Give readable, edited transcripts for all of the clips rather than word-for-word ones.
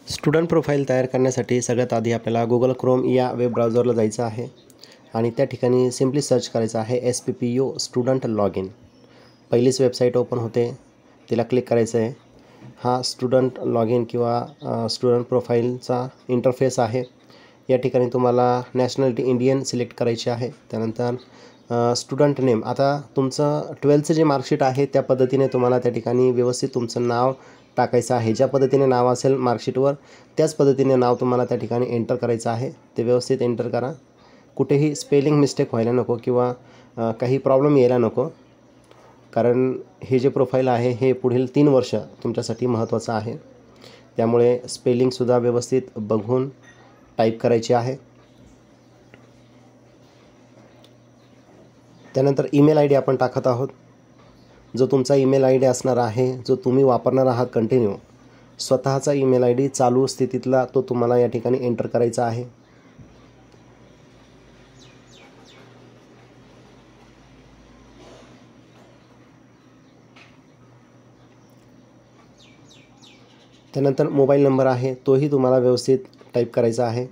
Student profile तयार करण्यासाठी सगळ्यात आधी आपल्याला Google Chrome या वेब ब्राउझरला जायचं आहे आणि त्या ठिकाणी सिम्पली सर्च करायचं आहे SPPU स्टुडंट लॉग इन. पहिलीच वेबसाईट ओपन होते, तिला क्लिक करायचं आहे. हा स्टुडंट लॉग इन किंवा स्टुडंट प्रोफाईलचा इंटरफेस आहे. या ठिकाणी तुम्हाला नॅशनॅलिटी इंडियन सिलेक्ट करायची आहे. त्यानंतर स्टुडंट नेम, आता तुमचं 12चं जे मार्कशीट आहे त्या पद्धतीने तुम्हाला त्या ठिकाणी व्यवस्थित तुमचं नाव टाकायचं आहे. ज्या पद्धतीने नाव असेल मार्कशीटवर त्याच पद्धतीने नाव तुम्हाला त्या ठिकाणी एंटर करायचं आहे. ते व्यवस्थित एंटर करा. कुठेही स्पेलिंग मिस्टेक व्हायला नको किंवा काही प्रॉब्लेम यायला नको, कारण हे जे प्रोफाईल आहे हे पुढील 3 वर्ष तुमच्यासाठी महत्त्वाचं आहे. त्यामुळे स्पेलिंगसुद्धा व्यवस्थित बघून टाईप करायची आहे. त्यानंतर ईमेल आय डी आपण टाकत आहोत. जो तुमचा ईमेल आय डी असणार आहे, जो तुम्ही वापरणार आहात कंटिन्यू, स्वतःचा ईमेल आय डी चालू स्थितीतला तो तुम्हाला या ठिकाणी एंटर करायचा आहे. त्यानंतर मोबाईल नंबर आहे तोही तुम्हाला व्यवस्थित टाईप करायचा आहे.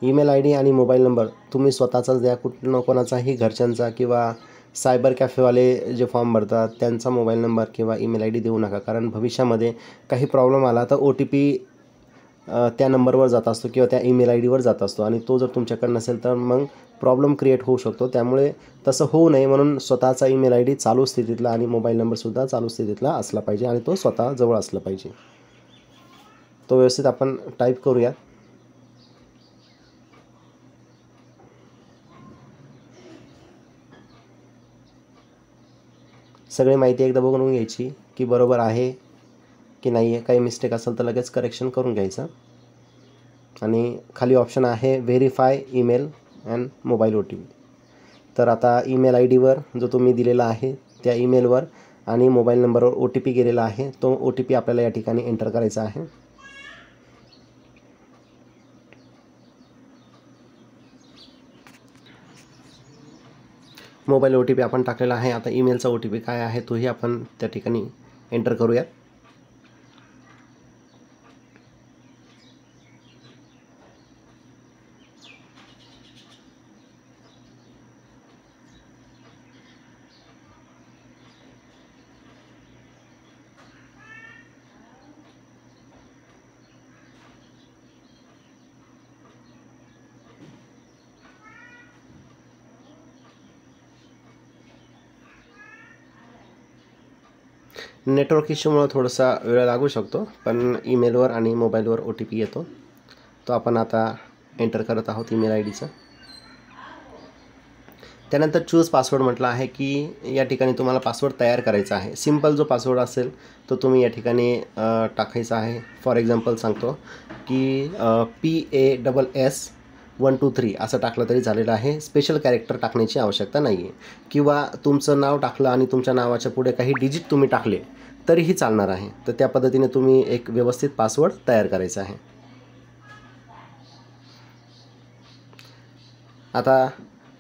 ईमेल आय डी आणि मोबाईल नंबर तुम्ही स्वतःचाच द्या, कोणाचाही घरच्यांचा किंवा सायबर कॅफेवाले जे फॉर्म भरतात त्यांचा मोबाईल नंबर किंवा ईमेल आय डी देऊ नका, कारण भविष्यामध्ये काही प्रॉब्लेम आला तर OTP त्या नंबरवर जात असतो किंवा त्या ईमेल आय डीवर जात असतो आणि तो जर तुमच्याकडे नसेल तर मग प्रॉब्लेम क्रिएट होऊ शकतो. त्यामुळे तसं होऊ नये म्हणून स्वतःचा ईमेल आय डी चालू स्थितीतला आणि मोबाईल नंबरसुद्धा चालू स्थितीतला असला पाहिजे आणि तो स्वतः जवळ असला पाहिजे. तो व्यवस्थित आपण टाईप करूया. सगळी माहिती एकदा बघून घ्यायची की बरोबर आहे की नाही आहे. काही मिस्टेक असेल तर लगेच करेक्शन करून घ्यायचं. आणि खाली ऑप्शन आहे verify email and mobile OTP. तर आता ईमेल आय डीवर जो तुम्ही दिलेला आहे त्या ईमेलवर आणि मोबाईल नंबरवर OTP गेलेला आहे, तो OTP आपल्याला या ठिकाणी एंटर करायचा आहे. मोबाईल OTP आपण टाकलेला आहे. आता ईमेलचा OTP काय आहे तोही आपण त्या ठिकाणी एंटर करूया. नेटवर्क इश्यूमुळे थोडासा वेळ लागू शकतो, पण ईमेलवर आणि मोबाईलवर OTP येतो. तो आपण आता एंटर करत आहोत ईमेल आय डीचा. त्यानंतर चूज पासवर्ड म्हटलं आहे की या ठिकाणी तुम्हाला पासवर्ड तयार करायचा आहे. सिंपल जो पासवर्ड असेल तो तुम्ही या ठिकाणी टाकायचा आहे. फॉर एक्झाम्पल सांगतो की PASS 123 असं टाकलं तरी झालेलं आहे. स्पेशल कॅरेक्टर टाकण्याची आवश्यकता नाही आहे. किंवा तुमचं नाव टाकलं आणि तुमच्या नावाच्या पुढे काही डिजिट तुम्ही टाकले तरीही चालणार आहे. तर त्या पद्धतीने तुम्ही एक व्यवस्थित पासवर्ड तयार करायचा आहे. आता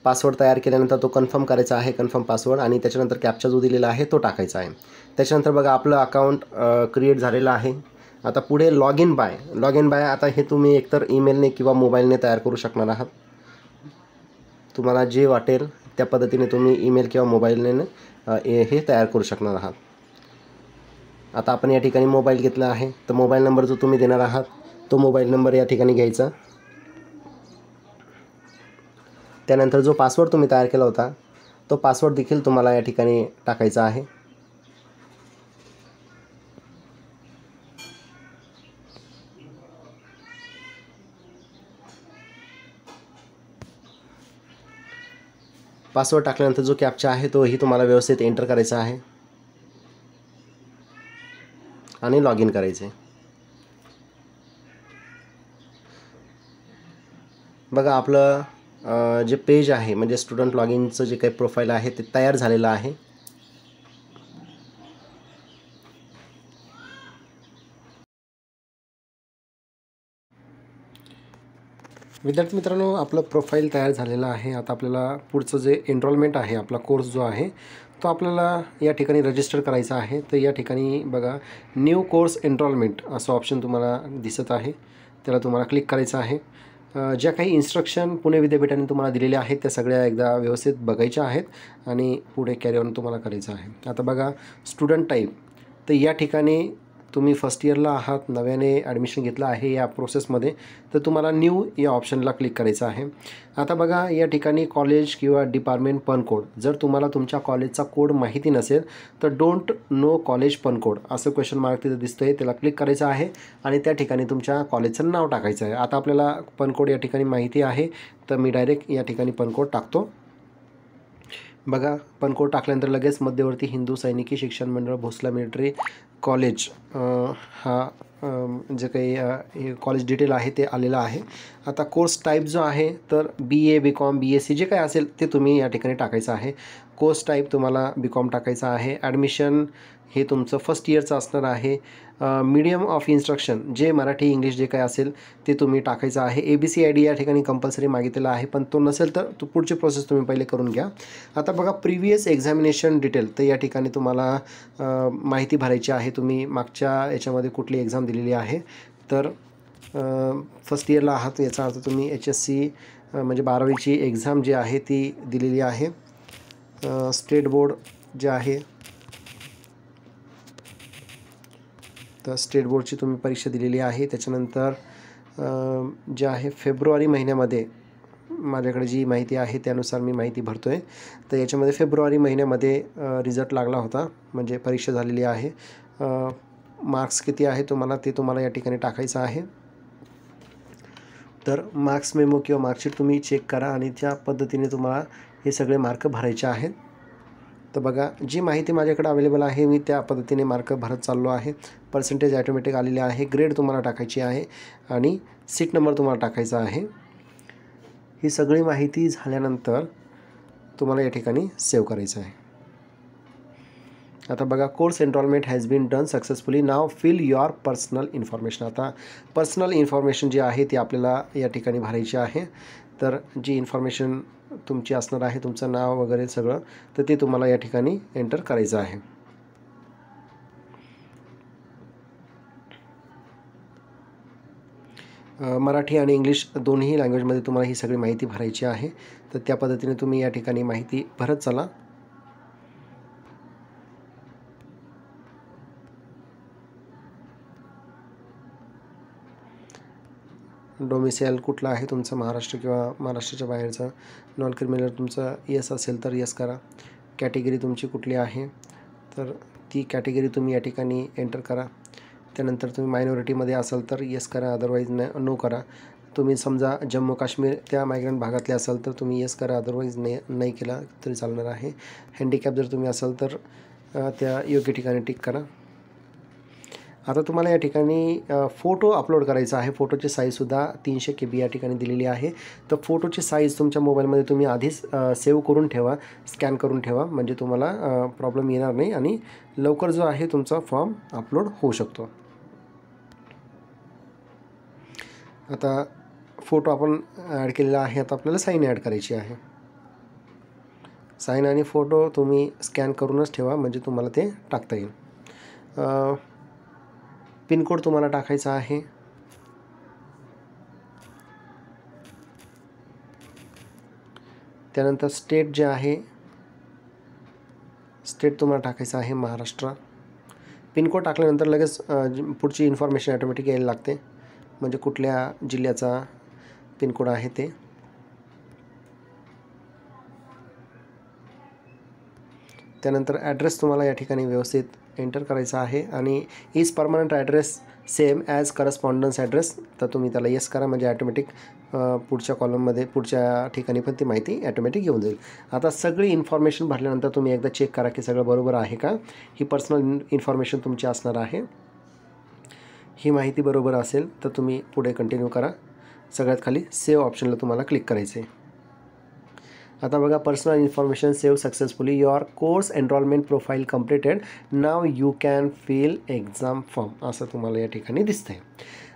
पासवर्ड तयार केल्यानंतर तो कन्फर्म करायचा आहे, कन्फर्म पासवर्ड, आणि त्याच्यानंतर कॅप्चा जो दिलेला आहे तो टाकायचा आहे. त्याच्यानंतर बघा आपलं अकाउंट क्रिएट झालेलं आहे. आता पुढे लॉग इन बाय आता हे तुम्ही एकतर ईमेलने किंवा मोबाईलने तयार करू शकणार आहात. तुम्हाला जे वाटेल त्या पद्धतीने तुम्ही ईमेल किंवा मोबाईलने हे तयार करू शकणार आहात. आता आपण या ठिकाणी मोबाईल घेतला आहे, तर मोबाईल नंबर जो तुम्ही देणार आहात तो मोबाईल नंबर या ठिकाणी घ्यायचा. त्यानंतर जो पासवर्ड तुम्ही तयार केला होता तो पासवर्ड देखील तुम्हाला या ठिकाणी टाकायचा आहे. पासवर्ड टाकल्यानंतर जो कॅप्चा आहे तोही तुम्हाला व्यवस्थित एंटर करायचा आहे आणि लॉग इन करायचे. बघा आपलं जे पेज आहे म्हणजे स्टुडंट लॉग इनचं जे काही प्रोफाईल आहे ते तयार झालेलं आहे. विद्यार्थी मित्रांनो, आपलं प्रोफाईल तयार झालेलं आहे. आता आपल्याला पुढचं जे एनरोलमेंट आहे, आपला कोर्स जो आहे तो आपल्याला या ठिकाणी रजिस्टर करायचा आहे. तर या ठिकाणी बघा न्यू कोर्स एनरोलमेंट असं ऑप्शन तुम्हाला दिसत आहे, त्याला तुम्हाला क्लिक करायचं आहे. ज्या काही इन्स्ट्रक्शन पुणे विद्यापीठाने तुम्हाला दिलेल्या आहेत त्या सगळ्या एकदा व्यवस्थित बघायच्या आहेत आणि पुढे कॅरी ऑन तुम्हाला करायचं आहे. आता बघा स्टुडंट टाईप, तर या ठिकाणी तुम्ही फर्स्ट इयरला आहात, नव्याने ॲडमिशन घेतलं आहे या प्रोसेसमध्ये, तर तुम्हाला न्यू या ऑप्शनला क्लिक करायचं आहे. आता बघा या ठिकाणी कॉलेज किंवा डिपार्टमेंट पन कोड, जर तुम्हाला तुमच्या कॉलेजचा कोड माहिती नसेल तर डोंट नो कॉलेज पन कोड असं क्वेश्चन मार्क तिथं दिसतं आहे, त्याला क्लिक करायचं आहे आणि त्या ठिकाणी तुमच्या कॉलेजचं नाव टाकायचं आहे. आता आपल्याला पन कोड या ठिकाणी माहिती आहे, तर मी डायरेक्ट या ठिकाणी पन कोड टाकतो. बघा पन कोड टाकल्यानंतर लगेच मध्यवर्ती हिंदू सैनिकी शिक्षण मंडळ भोसला मिलिटरी कॉलेज हा जे काही हे कॉलेज डिटेल आहे ते आलेलं आहे. आता कोर्स टाईप जो आहे तर BA BCom BSc जे काही असेल ते तुम्ही या ठिकाणी टाकायचं आहे. कोर्स टाईप तुम्हाला BCom टाकायचं आहे. ॲडमिशन हे तुमचं फर्स्ट इयरचं असणार आहे. मीडियम ऑफ इन्स्ट्रक्शन जे मराठी इंग्लिश जे काही असेल ते तुम्ही टाकायचं आहे. ABCID या ठिकाणी कंपल्सरी मागितलेला आहे, पण तो नसेल तर तो पुढची प्रोसेस तुम्ही पहिले करून घ्या. आता बघा प्रिव्हियस एक्झामिनेशन डिटेल, तर या ठिकाणी तुम्हाला माहिती भरायची आहे. तुम्ही मागच्या याच्यामध्ये कुठली एक्झाम दिलेली आहे, तर फर्स्ट इयरला आहात याचा अर्थ तुम्ही HSC म्हणजे 12वीची एक्झाम जी आहे ती दिलेली आहे. स्टेट बोर्ड जे आहे तर स्टेट बोर्डची तुम्ही परीक्षा दिलेली आहे. त्याच्यानंतर जे आहे फेब्रुवारी महिन्यामध्ये माझ्याकडे जी माहिती आहे त्यानुसार मी माहिती भरतो आहे. तर याच्यामध्ये फेब्रुवारी महिन्यामध्ये रिझल्ट लागला होता, म्हणजे परीक्षा झालेली आहे. मार्क्स किती आहे ते तुम्हाला या ठिकाणी टाकायचं आहे. तर मार्क्स मेमो किंवा मार्कशीट तुम्ही चेक करा आणि त्या पद्धतीने तुम्हाला हे सगळे मार्क भरायचे आहेत. तर बघा जी माहिती माझ्याकडे अवेलेबल आहे मी त्या पद्धतीने मार्क भरत चाललो आहे. पर्सेंटेज ॲटोमॅटिक आलेले आहे. ग्रेड तुम्हाला टाकायची आहे आणि सीट नंबर तुम्हाला टाकायचा आहे. ही सगळी माहिती झाल्यानंतर तुम्हाला या ठिकाणी सेव्ह करायचं आहे. आता बघा course enrollment has been done successfully, now fill your personal information. आता पर्सनल इन्फॉर्मेशन जी आहे ती आपल्याला या ठिकाणी भरायची आहे. तर जी इन्फॉर्मेशन तुमची असणार आहे, तुमचं नाव वगैरे सगळं, तर ते तुम्हाला या ठिकाणी एंटर करायचं आहे. मराठी आणि इंग्लिश दोन्ही लँग्वेजमध्ये तुम्हाला ही सगळी माहिती भरायची आहे. तर त्या पद्धतीने तुम्ही या ठिकाणी माहिती भरत चला. डोमिसाईल कुठला आहे तुमचं, महाराष्ट्र किंवा महाराष्ट्राच्या बाहेरचं. नॉन क्रिमिनल तुमचं यस असेल तर यस करा. कॅटेगरी तुमची कुठली आहे तर ती कॅटेगरी तुम्ही या ठिकाणी एंटर करा. त्यानंतर तुम्ही मायनॉरिटीमध्ये असाल तर यस करा, अदरवाईज नो करा. तुम्ही समजा जम्मू काश्मीर त्या मायग्रंट भागातले असाल तर तुम्ही यस करा, अदरवाईज नाही केला तरी चालणार आहे. हँडिकॅप जर तुम्ही असाल तर त्या योग्य ठिकाणी टिक करा. आता तुम्हाला या ठिकाणी फोटो अपलोड करायचा आहे. फोटोची साईजसुद्धा 300 KB या ठिकाणी दिलेली आहे. तर फोटोची साईज तुमच्या मोबाईलमध्ये तुम्ही आधीच सेव्ह करून ठेवा, स्कॅन करून ठेवा, म्हणजे तुम्हाला प्रॉब्लेम येणार नाही आणि लवकर जो आहे तुमचा फॉर्म अपलोड होऊ शकतो. आता फोटो आपण ॲड केलेला आहे. आता आपल्याला साईन ॲड करायची आहे. साईन आणि फोटो तुम्ही स्कॅन करूनच ठेवा, म्हणजे तुम्हाला ते टाकता येईल. पिनकोड तुम्हाला टाकायचा आहे. त्यानंतर स्टेट जे आहे स्टेट तुम्हाला टाकायचं आहे महाराष्ट्र. पिनकोड टाकल्यानंतर लगेच पुढची इन्फॉर्मेशन ॲटोमॅटिक यायला लागते, म्हणजे कुठल्या जिल्ह्याचा पिनकोड आहे ते. त्यानंतर ॲड्रेस तुम्हाला या ठिकाणी व्यवस्थित एंटर करायचा आहे आणि is permanent address same as correspondence address, तर तुम्ही त्याला येस करा, म्हणजे ॲटोमॅटिक पुढच्या कॉलममध्ये पुढच्या ठिकाणी पण ती माहिती ॲटोमॅटिक येऊन जाईल. आता सगळी इन्फॉर्मेशन भरल्यानंतर तुम्ही एकदा चेक करा की सगळं बरोबर आहे का. ही पर्सनल इन्फॉर्मेशन तुमची असणार आहे. ही माहिती बरोबर असेल तर तुम्ही पुढे कंटिन्यू करा. सगळ्यात खाली सेव्ह ऑप्शनला तुम्हाला क्लिक करायचं आहे. आता बघा personal information save successfully, your course enrollment profile completed, now you can fill exam form असं तुम्हाला या ठिकाणी दिसतंय.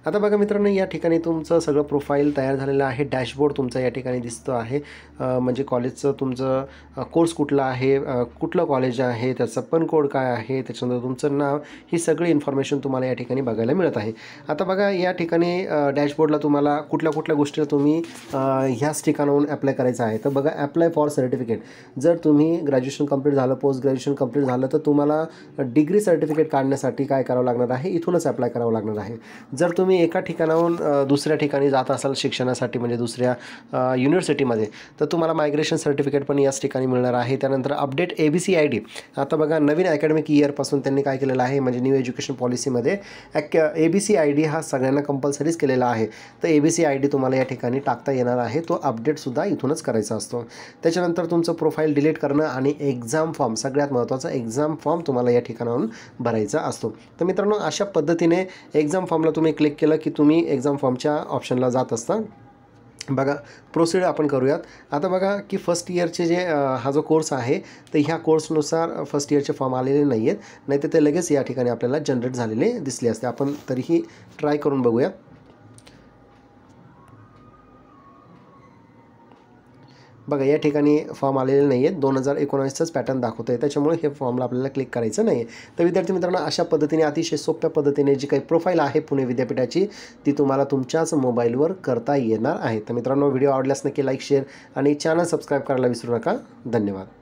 आता बघा मित्रांनो, या ठिकाणी तुमचं सगळं प्रोफाईल तयार झालेलं आहे. डॅशबोर्ड तुमचा या ठिकाणी दिसतो आहे. म्हणजे कॉलेजचं तुमचं कोर्स कुठला आहे, कुठलं कॉलेज आहे, त्याचा पण कोड काय आहे, त्याच्यानंतर तुमचं नाव, ही सगळी इन्फॉर्मेशन तुम्हाला या ठिकाणी बघायला मिळत आहे. आता बघा या ठिकाणी डॅशबोर्डला तुम्हाला कुठल्या कुठल्या गोष्टी तुम्ही ह्याच ठिकाणाहून अप्लाय करायचं आहे. तर बघा, अप्लाय फॉर सर्टिफिकेट. जर तुम्ही ग्रॅज्युएशन कंप्लीट झालं, पोस्ट ग्रॅज्युएशन कंप्लीट झालं, तर तुम्हाला डिग्री सर्टिफिकेट काढण्यासाठी काय करावं लागणार आहे, इथूनच अप्लाय करावं लागणार आहे. जर तुम्ही एका ठिकाणाहून दुसऱ्या ठिकाणी जात असाल शिक्षणासाठी, म्हणजे दुसऱ्या युनिव्हर्सिटीमध्ये, तर तुम्हाला मायग्रेशन सर्टिफिकेट पण याच ठिकाणी मिळणार आहे. त्यानंतर अपडेट ABC ID. आता बघा, नवीन अकॅडमिक इयरपासून त्यांनी काय केलेलं आहे, म्हणजे न्यू एज्युकेशन पॉलिसीमध्ये ABC ID हा सगळ्यांना कंपल्सरीच केलेला आहे. तर ABC ID तुम्हाला या ठिकाणी टाकता येणार आहे. तो अपडेटसुद्धा इथूनच करायचा असतो. त्याच्यानंतर तुमचं प्रोफाईल डिलीट करणं आणि एक्झाम फॉर्म, सगळ्यात महत्त्वाचा एक्झाम फॉर्म तुम्हाला या ठिकाणाहून भरायचा असतो. तर मित्रांनो, अशा पद्धतीने एक्झाम फॉर्मला तुम्ही क्लिक केलं की तुम्ही एक्झाम फॉर्मच्या ऑप्शनला जात असता. बघा, प्रोसीड आपण करूयात. आता बघा की फर्स्ट इयरचे जे हा जो कोर्स आहे, तर ह्या कोर्सनुसार फर्स्ट इयरचे फॉर्म आलेले नाही आहेत, नाही तर ते लगेच या ठिकाणी आपल्याला जनरेट झालेले दिसले असते. आपण तरीही ट्राय करून बघूया. बघा, या ठिकाणी फॉर्म आलेले नाही आहेत. 2019चाच पॅटर्न दाखवतो आहे, त्याच्यामुळे हे फॉर्मला आपल्याला क्लिक करायचं नाही आहे. तर विद्यार्थी मित्रांनो, अशा पद्धतीने अतिशय सोप्या पद्धतीने जी काही प्रोफाईल आहे पुणे विद्यापीठाची, ती तुम्हाला तुमच्याच मोबाईलवर करता येणार आहे. तर मित्रांनो, व्हिडिओ आवडल्यास नक्की लाईक, शेअर आणि चॅनल सबस्क्राईब करायला विसरू नका. धन्यवाद.